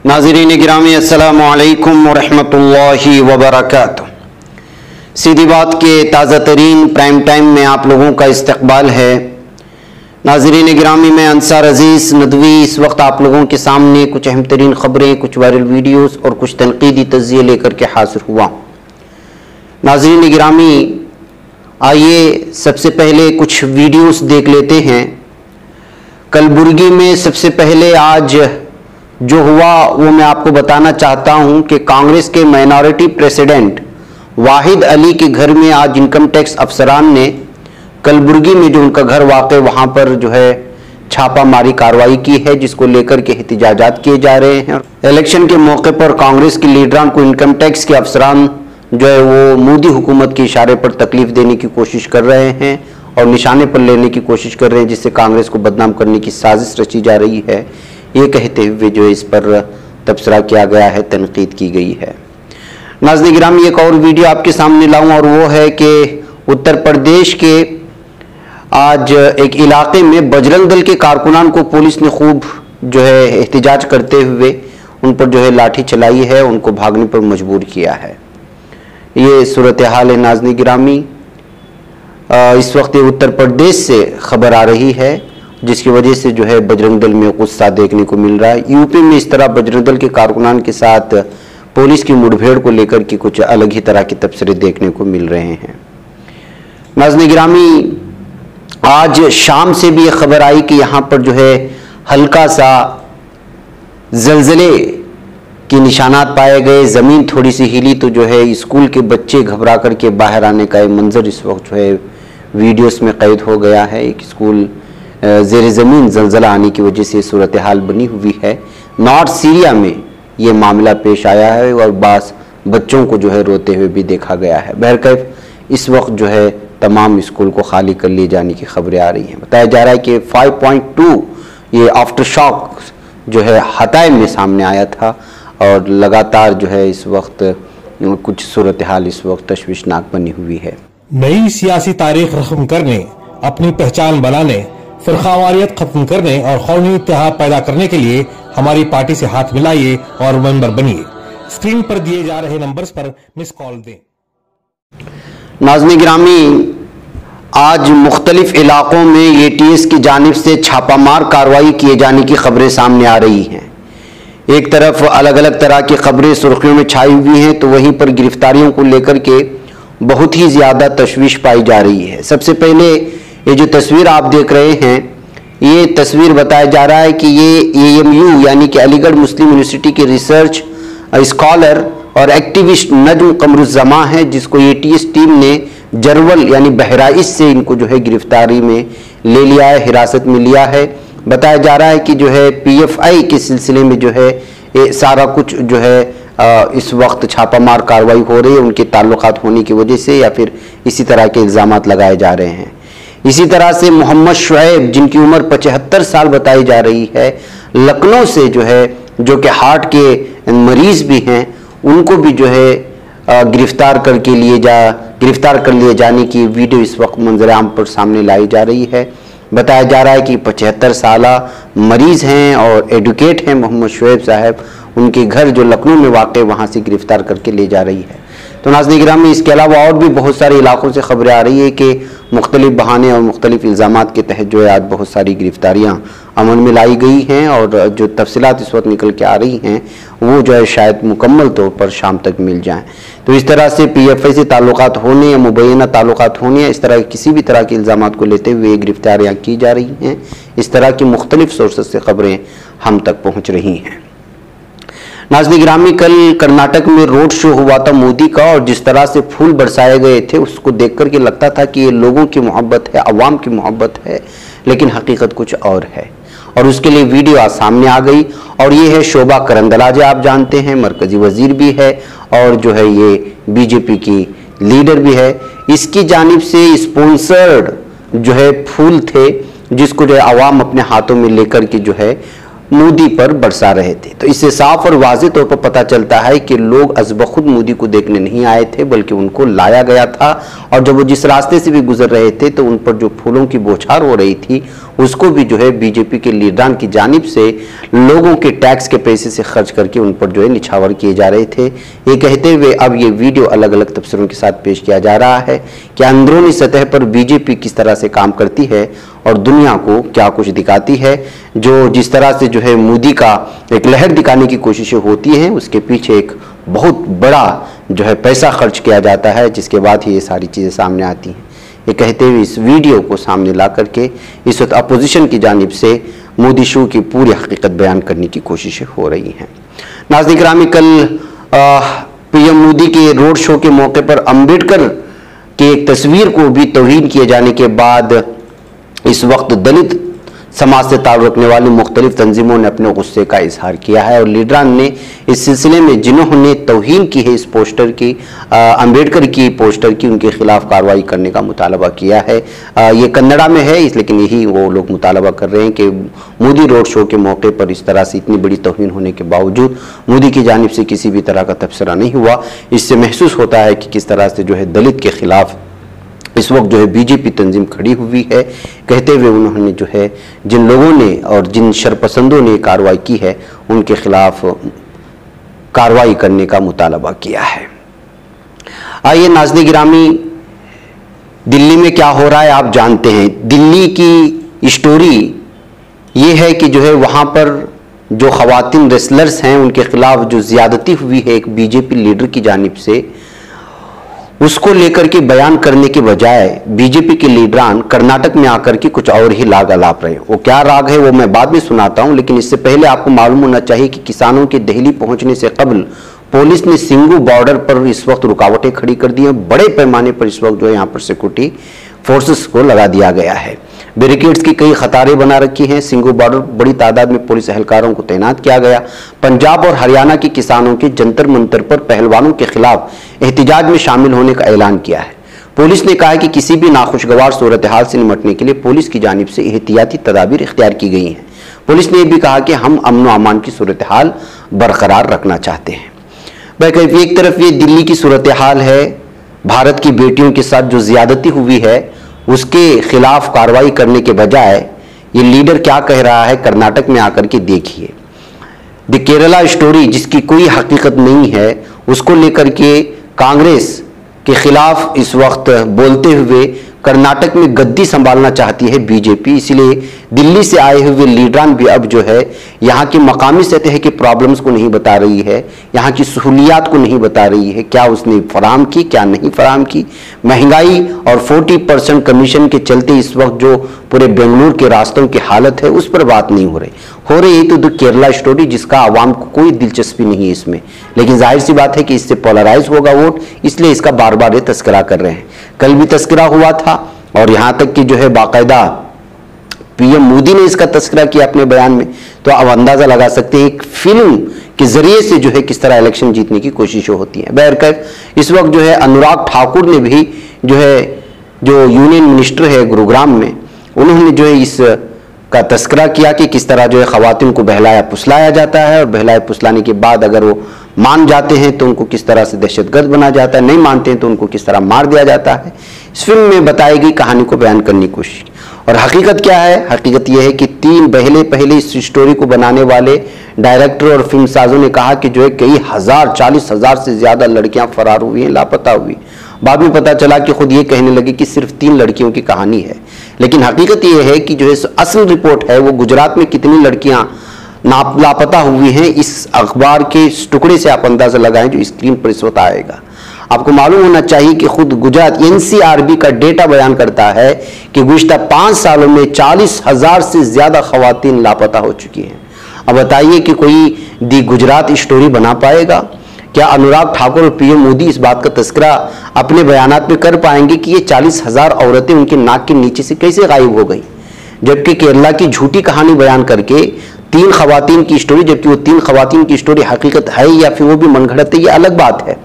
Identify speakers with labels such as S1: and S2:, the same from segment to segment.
S1: नाज़रीन गिरामी अस्सलामु अलैकुम वरहमतुल्लाहि वबरकातुहू। सीधी बात के ताज़ा तरीन प्राइम टाइम में आप लोगों का इस्तकबाल है। नाज़रीन गिरामी में अंसार अजीज़ नदवी इस वक्त आप लोगों के सामने कुछ अहम तरीन ख़बरें, कुछ वायरल वीडियोस और कुछ तनकीदी तज़्ज़िये लेकर के हाज़िर हुआ। नाज़रीन गिरामी, आइए सबसे पहले कुछ वीडियोस देख लेते हैं। कलबुर्गी में सबसे पहले आज जो हुआ वो मैं आपको बताना चाहता हूं कि कांग्रेस के माइनॉरिटी प्रेसिडेंट वाहिद अली के घर में आज इनकम टैक्स अफसरान ने कलबुर्गी में जो उनका घर वाक़ वहां पर जो है छापामारी कार्रवाई की है, जिसको लेकर के एहतिजाजात किए जा रहे हैं। इलेक्शन के मौके पर कांग्रेस के लीडरान को इनकम टैक्स के अफसरान जो है वो मोदी हुकूमत के इशारे पर तकलीफ देने की कोशिश कर रहे हैं और निशाने पर लेने की कोशिश कर रहे हैं, जिससे कांग्रेस को बदनाम करने की साजिश रची जा रही है। ये कहते हुए जो इस पर तबसरा किया गया है, तनकीद की गई है। नाज़रीन गिरामी, एक और वीडियो आपके सामने लाऊं और वो है कि उत्तर प्रदेश के आज एक इलाके में बजरंग दल के कारकुनान को पुलिस ने खूब जो है एहतिजाज करते हुए उन पर जो है लाठी चलाई है, उनको भागने पर मजबूर किया है। ये सूरत हाल है नाज़रीन गिरामी। इस वक्त उत्तर प्रदेश से खबर आ रही है, जिसकी वजह से जो है बजरंग दल में गुस्सा देखने को मिल रहा है। यूपी में इस तरह बजरंग दल के कारकुनान के साथ पुलिस की मुठभेड़ को लेकर के कुछ अलग ही तरह के तबसरे देखने को मिल रहे हैं। नाज़रीन गिरामी, आज शाम से भी ये खबर आई कि यहाँ पर जो है हल्का सा जलजले के निशानात पाए गए, ज़मीन थोड़ी सी हिली तो जो है स्कूल के बच्चे घबरा करके बाहर आने का मंजर इस वक्त जो है वीडियोस में कैद हो गया है। एक स्कूल ज़ेर ज़मीन जलजला आने की वजह से सूरत हाल बनी हुई है। नॉर्थ सीरिया में ये मामला पेश आया है और बास बच्चों को जो है रोते हुए भी देखा गया है। बहरकैफ इस वक्त जो है तमाम स्कूल को खाली कर लिए जाने की खबरें आ रही हैं। बताया जा रहा है कि 5.2 ये आफ्टर शॉक जो है हताए में सामने आया था और लगातार जो है इस वक्त कुछ सूरत हाल इस वक्त तशवीशनाक बनी हुई है।
S2: नई सियासी तारीख रकम करने, अपनी पहचान बनाने, फिरकावारियत खत्म करने और कौमी इत्तेहाद पैदा करने के लिए हमारी पार्टी से हाथ मिलाइए और मेंबर बनिए। स्क्रीन पर दिए जा रहे नंबर्स पर मिस कॉल दें।
S1: नाज़रीन गिरामी, आज मुख्तलिफ इलाकों में ATS की जानिब से छापामार कार्रवाई किए जाने की खबरें सामने आ रही हैं। एक तरफ अलग अलग तरह की खबरें सुर्खियों में छाई हुई हैं, तो वहीं पर गिरफ्तारियों को लेकर के बहुत ही ज़्यादा तशवीश पाई जा रही है। सबसे पहले ये जो तस्वीर आप देख रहे हैं, ये तस्वीर बताया जा रहा है कि ये AMU यानी कि अलीगढ़ मुस्लिम यूनिवर्सिटी के रिसर्च स्कॉलर और एक्टिविस्ट नजम कमरुज़्ज़मा है, जिसको ATS टीम ने जरवल यानी बहराइच से इनको जो है गिरफ्तारी में ले लिया है, हिरासत में लिया है। बताया जा रहा है कि जो है PFI के सिलसिले में जो है ये सारा कुछ जो है इस वक्त छापामार कार्रवाई हो रही है, उनके ताल्लुकात होने की वजह से या फिर इसी तरह के इल्ज़ामात लगाए जा रहे हैं। इसी तरह से मोहम्मद शुएब, जिनकी उम्र 75 साल बताई जा रही है, लखनऊ से जो है जो कि हार्ट के मरीज भी हैं, उनको भी जो है गिरफ्तार कर लिए जाने की वीडियो इस वक्त मंजर-ए-आम पर सामने लाई जा रही है। बताया जा रहा है कि 75 साला मरीज हैं और एडवोकेट हैं मोहम्मद शुएब साहब, उनके घर जो लखनऊ में वाक़ वहाँ से गिरफ्तार करके ले जा रही है। तो नाज़रीन गिरामी, इसके अलावा और भी बहुत सारे इलाकों से खबरें आ रही है कि मुख्तलिफ बहाने और मुख्तलिफ इल्ज़ामात के तहत जो है आज बहुत सारी गिरफ्तारियाँ अमल में लाई गई हैं और जो तफसीलात इस वक्त निकल के आ रही हैं वो जो है शायद मुकम्मल तौर पर शाम तक मिल जाएँ। तो इस तरह से PFI से ताल्लुकात होने या मुबैना ताल्लुकात होने या इस तरह किसी भी तरह के इल्ज़ामात को लेते हुए गिरफ्तारियाँ की जा रही हैं। इस तरह की मुख्तलिफ सोर्सेस से खबरें हम तक पहुँच रही हैं। नाज़रीन गिरामी, कल कर्नाटक में रोड शो हुआ था मोदी का और जिस तरह से फूल बरसाए गए थे उसको देख कर के लगता था कि ये लोगों की मोहब्बत है, अवाम की मोहब्बत है, लेकिन हकीकत कुछ और है और उसके लिए वीडियो आज सामने आ गई। और ये है शोभा करंदलाजे, आप जानते हैं मरकजी वजीर भी है और जो है ये BJP की लीडर भी है। इसकी जानिब से स्पॉन्सर्ड जो है फूल थे, जिसको जो है अवाम अपने हाथों में लेकर के जो है मोदी पर बरसा रहे थे। तो इससे साफ और वाज़ेह तौर पर पता चलता है कि लोग अज़बख़ुद मोदी को देखने नहीं आए थे, बल्कि उनको लाया गया था और जब वो जिस रास्ते से भी गुजर रहे थे तो उन पर जो फूलों की बौछार हो रही थी उसको भी जो है बीजेपी के लीडरान की जानिब से लोगों के टैक्स के पैसे से खर्च करके उन पर जो है निछावर किए जा रहे थे। ये कहते हुए अब ये वीडियो अलग अलग तफसीरों के साथ पेश किया जा रहा है कि अंदरूनी सतह पर बीजेपी किस तरह से काम करती है और दुनिया को क्या कुछ दिखाती है। जो जिस तरह से जो है मोदी का एक लहर दिखाने की कोशिशें होती हैं, उसके पीछे एक बहुत बड़ा जो है पैसा खर्च किया जाता है, जिसके बाद ही ये सारी चीज़ें सामने आती हैं। ये कहते हुए इस वीडियो को सामने ला करके इस वक्त अपोजिशन की जानिब से मोदी शो की पूरी हकीकत बयान करने की कोशिशें हो रही हैं। नाज़रीन गिरामी, कल पीएम मोदी के रोड शो के मौके पर अंबेडकर की एक तस्वीर को भी तौहीन किए जाने के बाद इस वक्त दलित समाज से ताल्लुक़ रखने वाली मुख्तलिफ तंजीमों ने अपने गुस्से का इजहार किया है और लीडरान ने इस सिलसिले में जिन्होंने तौहीन की है इस पोस्टर की, अंबेडकर की पोस्टर की, उनके खिलाफ कार्रवाई करने का मुतालबा किया है। ये कन्नड़ा में है लेकिन यही वो लोग मुतालबा कर रहे हैं कि मोदी रोड शो के मौके पर इस तरह से इतनी बड़ी तौहीन होने के बावजूद मोदी की जानिब से किसी भी तरह का तबसरा नहीं हुआ। इससे महसूस होता है कि किस तरह से जो है दलित के खिलाफ इस वक्त जो है बीजेपी तंजीम खड़ी हुई है। कहते हुए उन्होंने जो है जिन लोगों ने और जिन शरपसंदों ने कार्रवाई की है उनके खिलाफ कार्रवाई करने का मुतालबा किया है। आइए नाज़रीन गिरामी, दिल्ली में क्या हो रहा है आप जानते हैं। दिल्ली की स्टोरी ये है कि जो है वहाँ पर जो ख़वातीन रेसलर्स हैं उनके खिलाफ जो ज़्यादती हुई है एक बीजेपी लीडर की जानिब से, उसको लेकर के बयान करने के बजाय बीजेपी के लीडरान कर्नाटक में आकर के कुछ और ही राग अलाप रहे। वो क्या राग है वो मैं बाद में सुनाता हूं, लेकिन इससे पहले आपको मालूम होना चाहिए कि किसानों के दिल्ली पहुंचने से कबल पुलिस ने सिंगू बॉर्डर पर इस वक्त रुकावटें खड़ी कर दी हैं। बड़े पैमाने पर इस वक्त जो है यहाँ पर सिक्योरिटी फोर्सेस को लगा दिया गया है। बैरिकेड्स की कई कतारें बना रखी हैं। सिंगू बॉर्डर बड़ी तादाद में पुलिस एहलकारों को तैनात किया गया। पंजाब और हरियाणा के किसानों के जंतर मंतर पर पहलवानों के खिलाफ एहतिजाज में शामिल होने का ऐलान किया है। पुलिस ने कहा है कि किसी भी नाखुशगवार सूरत हाल से निपटने के लिए पुलिस की जानिब से एहतियाती तदाबीर इख्तियार की गई हैं। पुलिस ने यह भी कहा कि हम अमन व अमान की सूरत हाल बरकरार रखना चाहते हैं। एक तरफ ये दिल्ली की सूरत हाल है, भारत की बेटियों के साथ जो ज्यादती हुई है उसके खिलाफ कार्रवाई करने के बजाय ये लीडर क्या कह रहा है कर्नाटक में आकर के देखिए। द केरला स्टोरी जिसकी कोई हकीकत नहीं है उसको लेकर के कांग्रेस के खिलाफ इस वक्त बोलते हुए कर्नाटक में गद्दी संभालना चाहती है बीजेपी। इसलिए दिल्ली से आए हुए लीडरान भी अब जो है यहाँ की मकामी सतह के प्रॉब्लम्स को नहीं बता रही है, यहाँ की सहूलियात को नहीं बता रही है, क्या उसने फराम की क्या नहीं फराम की। महंगाई और 40% कमीशन के चलते इस वक्त जो पूरे बेंगलुरु के रास्तों की हालत है उस पर बात नहीं हो रही तो द केरला स्टोरी जिसका आवाम को कोई दिलचस्पी नहीं है इसमें, लेकिन जाहिर सी बात है कि इससे पोलराइज होगा वोट, इसलिए इसका बार बार ये तस्करा कर रहे हैं। कल भी तस्करा हुआ था और यहाँ तक कि जो है बाकायदा पीएम मोदी ने इसका तस्करा किया अपने बयान में। तो अब अंदाजा लगा सकते हैं एक फिल्म के जरिए से जो है किस तरह इलेक्शन जीतने की कोशिशें होती हैं। बहरकैफ इस वक्त जो है अनुराग ठाकुर ने भी जो है जो यूनियन मिनिस्टर है गुरुग्राम में, उन्होंने जो है इस का तस्करा किया कि किस तरह जो है खवातीन को बहलाया फुसलाया जाता है और बहलाए फुसलाने के बाद अगर वो मान जाते हैं तो उनको किस तरह से दहशतगर्द बना जाता है, नहीं मानते हैं तो उनको किस तरह मार दिया जाता है। इस फिल्म में बताई गई कहानी को बयान करने की कोशिश की। और हकीकत क्या है? हकीकत यह है कि पहले इस स्टोरी को बनाने वाले डायरेक्टर और फिल्म साजों ने कहा कि जो है कई हजार 40,000 से ज्यादा लड़कियां फरार हुई हैं, लापता हुई। बाद में पता चला कि खुद ये कहने लगे कि सिर्फ 3 लड़कियों की कहानी है, लेकिन हकीकत यह है कि जो है असल रिपोर्ट है वो गुजरात में कितनी लड़कियां लापता हुई हैं इस अखबार के इस टुकड़े से आप अंदाजा लगाएं जो स्क्रीन पर इस वक्त आएगा। आपको मालूम होना चाहिए कि खुद गुजरात एनसीआरबी का डेटा बयान करता है कि गुज़िश्ता 5 सालों में 40,000 से ज्यादा खवातीन लापता हो चुकी हैं। अब बताइए कि कोई दी गुजरात स्टोरी बना पाएगा? क्या अनुराग ठाकुर और पीएम मोदी इस बात का तस्करा अपने बयानात में कर पाएंगे कि ये 40,000 औरतें उनके नाक के नीचे से कैसे गायब हो गई? जबकि केरला की झूठी कहानी बयान करके 3 खवातीन की स्टोरी, जबकि वो 3 खवातीन की स्टोरी हकीकत है या फिर वो भी मनगढ़ंत है, ये अलग बात है।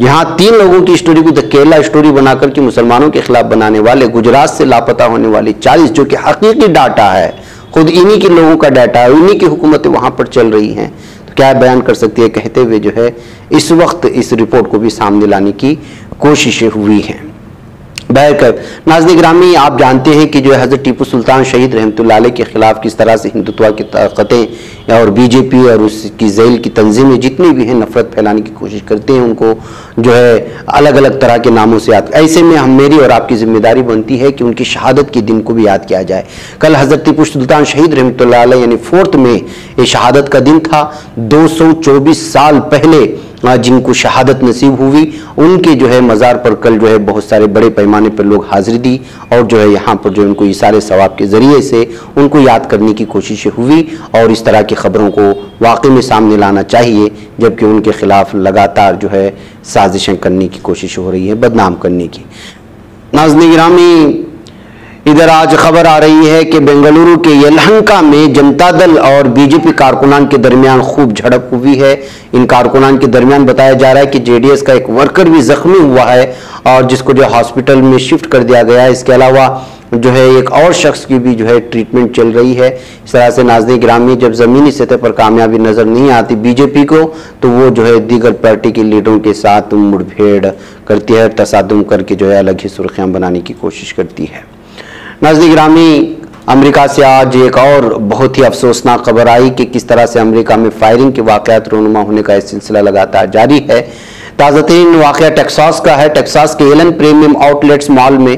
S1: यहाँ 3 लोगों की स्टोरी को द केरला स्टोरी बनाकर के मुसलमानों के खिलाफ बनाने वाले, गुजरात से लापता होने वाले 40 जो कि हकीकी डाटा है, खुद इन्हीं के लोगों का डाटा है, इन्हीं की हुकूमतें वहां पर चल रही हैं, तो क्या बयान कर सकती है? कहते हुए जो है इस वक्त इस रिपोर्ट को भी सामने लाने की कोशिशें हुई हैं। बहरकर नाज़रीन गिरामी, आप जानते हैं कि जो है हज़रत टीपू सुल्तान शहीद रहमतुल्लाह अलैह के ख़िलाफ़ किस तरह से हिंदुत्व की ताकतें और बीजेपी और उसकी ज़ैल की तंजीमें जितनी भी हैं नफ़रत फैलाने की कोशिश करते हैं, उनको जो है अलग अलग तरह के नामों से याद। ऐसे में हम मेरी और आपकी जिम्मेदारी बनती है कि उनकी शहादत के दिन को भी याद किया जाए। कल हज़रत टीपू सुल्तान शहीद रहमतुल्लाह अलैह यानी 4 मई ये शहादत का दिन था। 224 साल पहले जिनको शहादत नसीब हुई, उनके जो है मज़ार पर कल जो है बहुत सारे बड़े पैमाने पर लोग हाजिरी दी और जो है यहाँ पर जो उनको इसारे सवाब के ज़रिए से उनको याद करने की कोशिशें हुई और इस तरह की ख़बरों को वाकई में सामने लाना चाहिए, जबकि उनके ख़िलाफ़ लगातार जो है साजिशें करने की कोशिश हो रही है, बदनाम करने की। नाज़रीन गिरामी, इधर आज खबर आ रही है कि बेंगलुरु के यलहंका में जनता दल और बीजेपी कारकुनान के दरमियान खूब झड़प हुई है। इन कारकुनान के दरमियान बताया जा रहा है कि जेडीएस का एक वर्कर भी जख्मी हुआ है और जिसको जो हॉस्पिटल में शिफ्ट कर दिया गया है। इसके अलावा जो है एक और शख्स की भी जो है ट्रीटमेंट चल रही है। इस तरह से नाज़रीन गिरामी, जब ज़मीनी सतह पर कामयाबी नज़र नहीं आती बीजेपी को, तो वो जो है दीगर पार्टी के लीडरों के साथ मुठभेड़ करती है, तसादुम करके जो है अलग ही सुर्खियाँ बनाने की कोशिश करती है। नाज़रीन गिरामी, अमेरिका से आज एक और बहुत ही अफसोसनाक खबर आई कि किस तरह से अमेरिका में फायरिंग के वाक़यात रोनुमा होने का सिलसिला लगातार जारी है। ताज़ा तरीन वाक़या टेक्सास का है। टेक्सास के एलन प्रीमियम आउटलेट्स मॉल में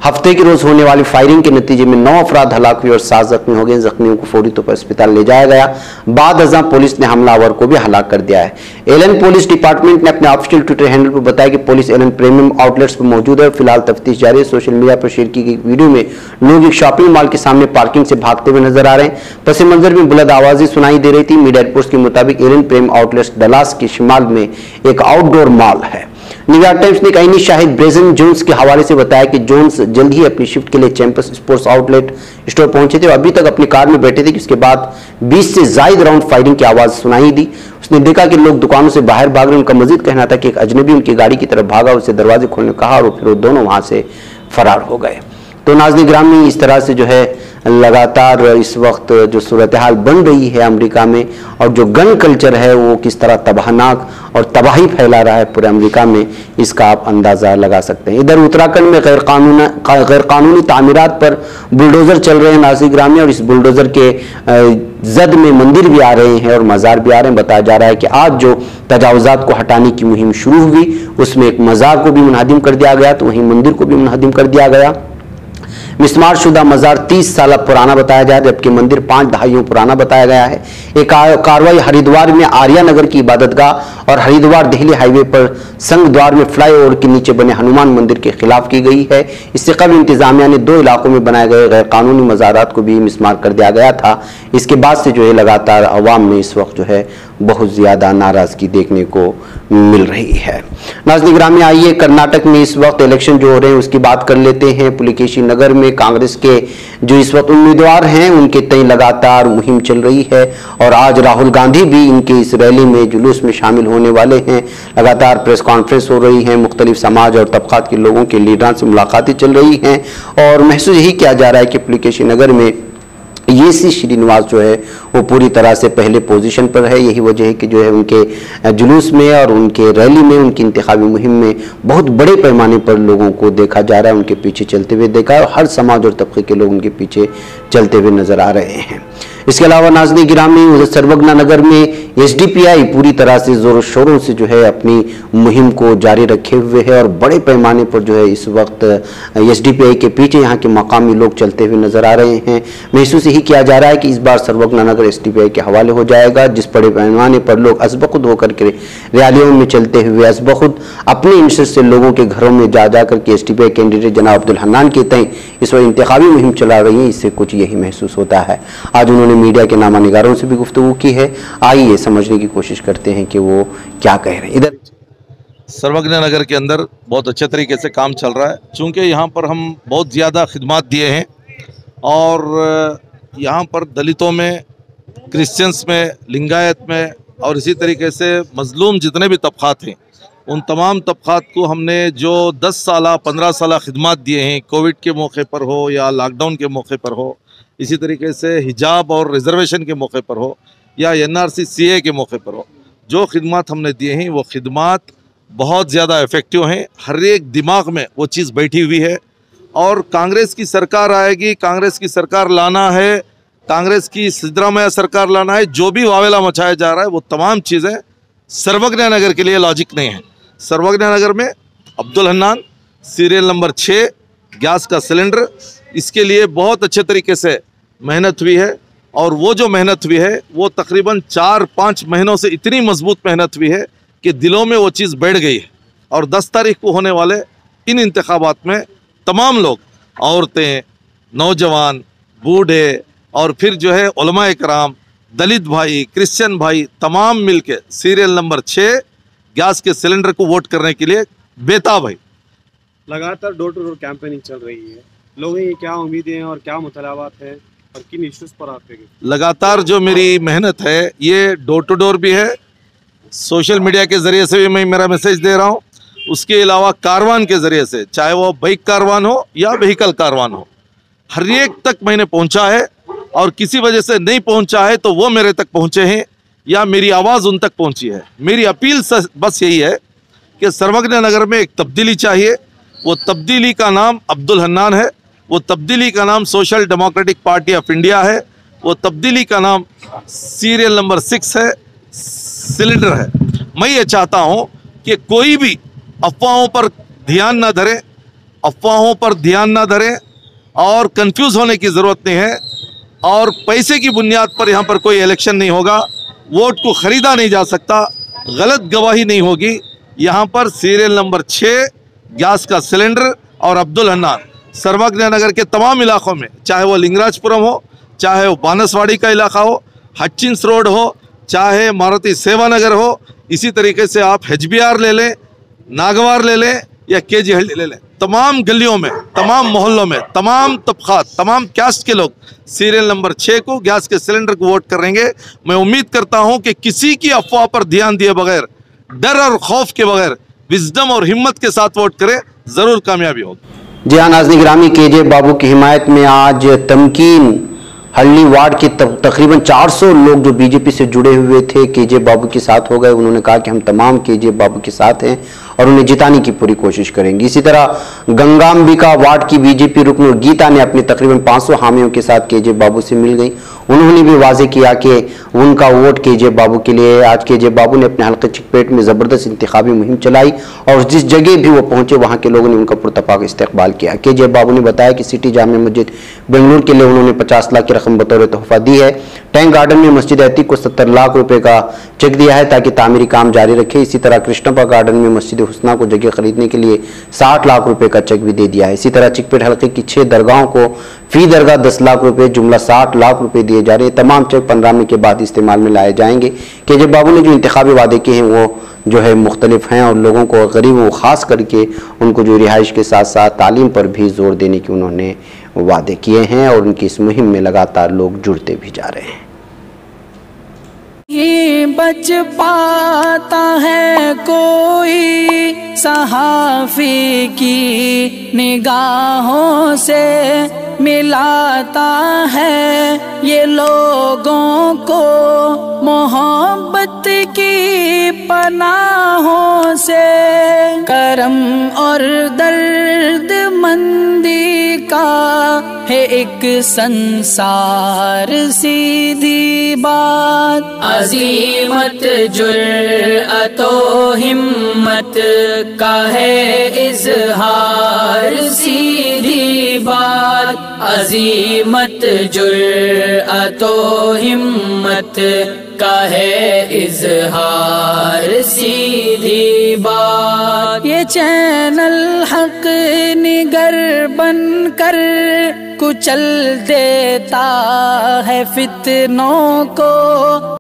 S1: हफ्ते की रोज होने वाली फायरिंग के नतीजे में 9 अफराद हलाक हुए और 7 जख्मी हो गए। जख्मियों को फौरी तौर पर अस्पताल ले जाया गया। बाद अज़ां पुलिस ने हमलावर को भी हलाक कर दिया है। एलन पुलिस डिपार्टमेंट ने अपने ऑफिशियल ट्विटर हैंडल पर बताया कि पुलिस एलन प्रीमियम आउटलेट्स पर मौजूद है। फिलहाल तफ्तीश जारी है। सोशल मीडिया पर शेयर की गई वीडियो में लोग एक शॉपिंग मॉल के सामने पार्किंग से भागते हुए नजर आ रहे हैं। पस मंजर में बुलंद आवाजें सुनाई दे रही थी। मीडिया रिपोर्ट्स के मुताबिक एलन प्रीमियम आउटलेट्स डलास के शिमाल में एक आउटडोर मॉल है। न्यूयॉर्क टाइम्स ने एक आईनी शाहिद ब्रेजन जोन्स के हवाले से बताया कि जोन्स जल्द ही अपनी शिफ्ट के लिए चैंपस स्पोर्ट्स आउटलेट स्टोर पहुंचे थे और अभी तक अपनी कार में बैठे थे कि उसके बाद 20 से ज्यादा राउंड फायरिंग की आवाज सुनाई दी। उसने देखा कि लोग दुकानों से बाहर भाग रहे। उनका मजीद कहना था कि एक अजनबी उनकी गाड़ी की तरफ भागा, उसे दरवाजे खोलने कहा और फिर वो दोनों वहां से फरार हो गए। तो नाज़रीन गिरामी, इस तरह से जो है लगातार इस वक्त जो सूरत हाल बन रही है अमेरिका में और जो गन कल्चर है वो किस तरह तबाहनाक और तबाही फैला रहा है पूरे अमेरिका में, इसका आप अंदाज़ा लगा सकते हैं। इधर उत्तराखंड में गैर कानूनी तामीरात पर बुलडोज़र चल रहे हैं नाज़रीन गिरामी, और इस बुलडोज़र के जद में मंदिर भी आ रहे हैं और मज़ार भी आ रहे हैं। बताया जा रहा है कि आज जो तजावुज़ात को हटाने की मुहिम शुरू हुई उसमें एक मज़ार को भी मुनहदिम कर दिया गया, तो वहीं मंदिर को भी मुनहदिम कर दिया गया। मिस्मार शुदा मज़ार 30 साल पुराना बताया जाए, जबकि मंदिर 5 दहाइयों पुराना बताया गया है। एक कार्रवाई हरिद्वार में आर्या नगर की इबादतगाह और हरिद्वार दिल्ली हाईवे पर संघ द्वार में फ्लाईओवर के नीचे बने हनुमान मंदिर के खिलाफ की गई है। इससे कबल इंतजामिया ने 2 इलाकों में बनाए गए गैर कानूनी मज़ारात को भी मिस्मार कर दिया गया था। इसके बाद से जो है लगातार अवाम में इस वक्त जो है बहुत ज़्यादा नाराज़गी देखने को मिल रही है। नाज़रीन गिरामी, आइए कर्नाटक में इस वक्त इलेक्शन जो हो रहे हैं उसकी बात कर लेते हैं। पुलिकेशी नगर में कांग्रेस के जो इस वक्त उम्मीदवार हैं उनके तय लगातार मुहिम चल रही है और आज राहुल गांधी भी इनके इस रैली में जुलूस में शामिल होने वाले हैं। लगातार प्रेस कॉन्फ्रेंस हो रही है, मुख्तलिफ समाज और तबकात के लोगों के लीडरान से मुलाकातें चल रही हैं और महसूस यही किया जा रहा है कि पुलिकेशी नगर में सी श्रीनिवास जो है वो पूरी तरह से पहले पोजीशन पर है। यही वजह है कि जो है उनके जुलूस में और उनके रैली में, उनकी इंतखाबी मुहिम में बहुत बड़े पैमाने पर लोगों को देखा जा रहा है, उनके पीछे चलते हुए देखा है और हर समाज और तबके के लोग उनके पीछे चलते हुए नजर आ रहे हैं। इसके अलावा नाज़रीन गिरामी, उधर सर्वज्ञा नगर में एसडीपीआई पूरी तरह से जोरों शोरों से जो है अपनी मुहिम को जारी रखे हुए है और बड़े पैमाने पर जो है इस वक्त एसडीपीआई के पीछे यहाँ के मकामी लोग चलते हुए नजर आ रहे हैं। महसूस यही किया जा रहा है कि इस बार सर्वज्ञा नगर एसडीपीआई के हवाले हो जाएगा, जिस बड़े पैमाने पर लोग अज़बख़ुद होकर के रैलियों में चलते हुए अज़बख़ुद अपने इंटरेस्ट से लोगों के घरों में जा जाकर के एसडीपीआई कैंडिडेट जनाब अब्दुल हन्नान के तय इस वक्त इंतखाबी मुहिम चला रही है। इससे कुछ यही महसूस होता है। आज उन्होंने मीडिया के नामा निगारों से भी गुफ्तगू की है। आइए समझने की कोशिश करते हैं कि वो क्या कह रहे हैं। इधर
S3: सर्वज्ञा नगर के अंदर बहुत अच्छे तरीके से काम चल रहा है, चूँकि यहाँ पर हम बहुत ज़्यादा खिदमात दिए हैं और यहाँ पर दलितों में, क्रिश्चियंस में, लिंगायत में और इसी तरीके से मजलूम जितने भी तबक़ात हैं उन तमाम तबक़ात को हमने जो 10 साल 15 साल खिदमात दिए हैं, कोविड के मौके पर हो या लॉकडाउन के मौके पर हो, इसी तरीके से हिजाब और रिजर्वेशन के मौके पर हो या NRC CA के मौके पर हो, जो खिदमात हमने दिए हैं वो खिदमात बहुत ज़्यादा इफ़ेक्टिव हैं। हर एक दिमाग में वो चीज़ बैठी हुई है। और कांग्रेस की सरकार आएगी, कांग्रेस की सरकार लाना है, कांग्रेस की सिद्धरामैया सरकार लाना है, जो भी वावेला मचाया जा रहा है वो तमाम चीज़ें सर्वज्ञ नगर के लिए लॉजिक नहीं है। सर्वज्ञ नगर में Abdul Hannan serial number 6 gas का सिलेंडर, इसके लिए बहुत अच्छे तरीके से मेहनत हुई है। और वो जो मेहनत हुई है वो तकरीबन 4-5 महीनों से इतनी मजबूत मेहनत हुई है कि दिलों में वो चीज़ बैठ गई है। और 10 तारीख को होने वाले इन इंतखाबात में तमाम लोग, औरतें, नौजवान, बूढ़े और फिर जो है उलमा कराम, दलित भाई, क्रिश्चियन भाई, तमाम मिलके सीरियल नंबर 6 गैस के सिलेंडर को वोट करने के लिए बेताब है।
S4: लगातार डोर टू डोर कैंपेनिंग चल रही है, लोगों की क्या उम्मीदें हैं और क्या मुतालबात हैं और किन इश्यूज पर आप पे? लगातार
S3: जो मेरी मेहनत है ये डोर टू डोर भी है, सोशल मीडिया के ज़रिए से भी मैं मेरा मैसेज दे रहा हूँ, उसके अलावा कारवान के ज़रिए से, चाहे वो बाइक कारवान हो या व्हीकल कारवान हो, हर एक तक मैंने पहुँचा है। और किसी वजह से नहीं पहुँचा है तो वो मेरे तक पहुँचे हैं या मेरी आवाज़ उन तक पहुँची है। मेरी अपील बस यही है कि सर्वज्ञ नगर में एक तब्दीली चाहिए। वो तब्दीली का नाम अब्दुल हन्नान है, वो तब्दीली का नाम social democratic party of India है, वो तब्दीली का नाम सीरियल नंबर 6 है, सिलेंडर है। मैं ये चाहता हूँ कि कोई भी अफवाहों पर ध्यान ना धरे, अफवाहों पर ध्यान ना धरे और कंफ्यूज होने की ज़रूरत नहीं है। और पैसे की बुनियाद पर यहाँ पर कोई इलेक्शन नहीं होगा, वोट को ख़रीदा नहीं जा सकता, गलत गवाही नहीं होगी। यहाँ पर सीरियल नंबर 6 गैस का सिलेंडर और अब्दुल हन्नान सर्वज्ञ नगर के तमाम इलाकों में, चाहे वो लिंगराजपुरम हो, चाहे वो बानसवाड़ी का इलाका हो, हचिंस रोड हो, चाहे मारुति सेवा नगर हो, इसी तरीके से आप HBR ले लें, नागवार ले लें या KG हल्दी ले लें, तमाम गलियों में, तमाम मोहल्लों में, तमाम तबक़ात, तमाम कास्ट के लोग सीरियल नंबर 6 को गैस के सिलेंडर को वोट करेंगे। मैं उम्मीद करता हूं कि किसी की अफवाह पर ध्यान दिए बगैर, डर और खौफ के बगैर विजडम और हिम्मत के साथ वोट करें, ज़रूर कामयाबी होगी।
S1: जी हाँ नाज़रीन गिरामी, KJ बाबू की हिमायत में आज तमकीन हल्ली वार्ड के तकरीबन 400 लोग जो बीजेपी से जुड़े हुए थे KJ बाबू के साथ हो गए। उन्होंने कहा कि हम तमाम KJ बाबू के साथ हैं और उन्हें जिताने की पूरी कोशिश करेंगे। इसी तरह गंगाम्बिका वार्ड की बीजेपी रुकन गीता ने अपने तकरीबन 500 हामियों के साथ KJ बाबू से मिल गई। उन्होंने भी वाजे किया कि उनका वोट KJ बाबू के लिए। आज KJ बाबू ने अपने हल्के चिकपेट में ज़बरदस्त इंतखाबी मुहिम चलाई और जिस जगह भी वो पहुंचे वहां के लोगों ने उनका पुरतफाक इस्तकबाल किया। KJ बाबू ने बताया कि सिटी जामिया मस्जिद बेंगलुरु के लिए उन्होंने 50 लाख की रकम बतौर तोहफा दी है। टैंक गार्डन में मस्जिद अतीक को 70 लाख रुपए का चेक दिया है ताकि तामीरी काम जारी रखे। इसी तरह कृष्णपा गार्डन में मस्जिद हुस्ना को जगह खरीदने के लिए 60 लाख रुपए का चेक भी दे दिया है। इसी तरह चिकपेट हल्के की 6 दरगाहों को फी दरगाह 10 लाख रुपए, जुमला 60 लाख रुपए दिए जा रहे हैं। तमाम चेक 15 में के बाद इस्तेमाल में लाए जाएंगे। KJ बाबू ने जो इंतखाबी वादे किए हैं वो जो है मुख्तलिफ हैं और लोगों को, गरीबों को खास करके उनको जो रिहाइश के साथ साथ तालीम पर भी जोर देने के उन्होंने वादे किए हैं और उनकी इस मुहिम में लगातार लोग जुड़ते भी जा रहे हैं।
S5: ये बच पाता है कोई सहाफ़ी की निगाहों से, मिलाता है ये लोगों को मोहब्बत की पनाहों से। करम और दर्द मंदी का है एक संसार सीधी बात, अज़ीमत जुर्अतो हिम्मत का है इज़हार सीधी बात, अज़ीमत जुर्अतो हिम्मत का है इज़हार सीधी बात। ये चैनल हक निगर बनकर कुचल देता है फितनों को।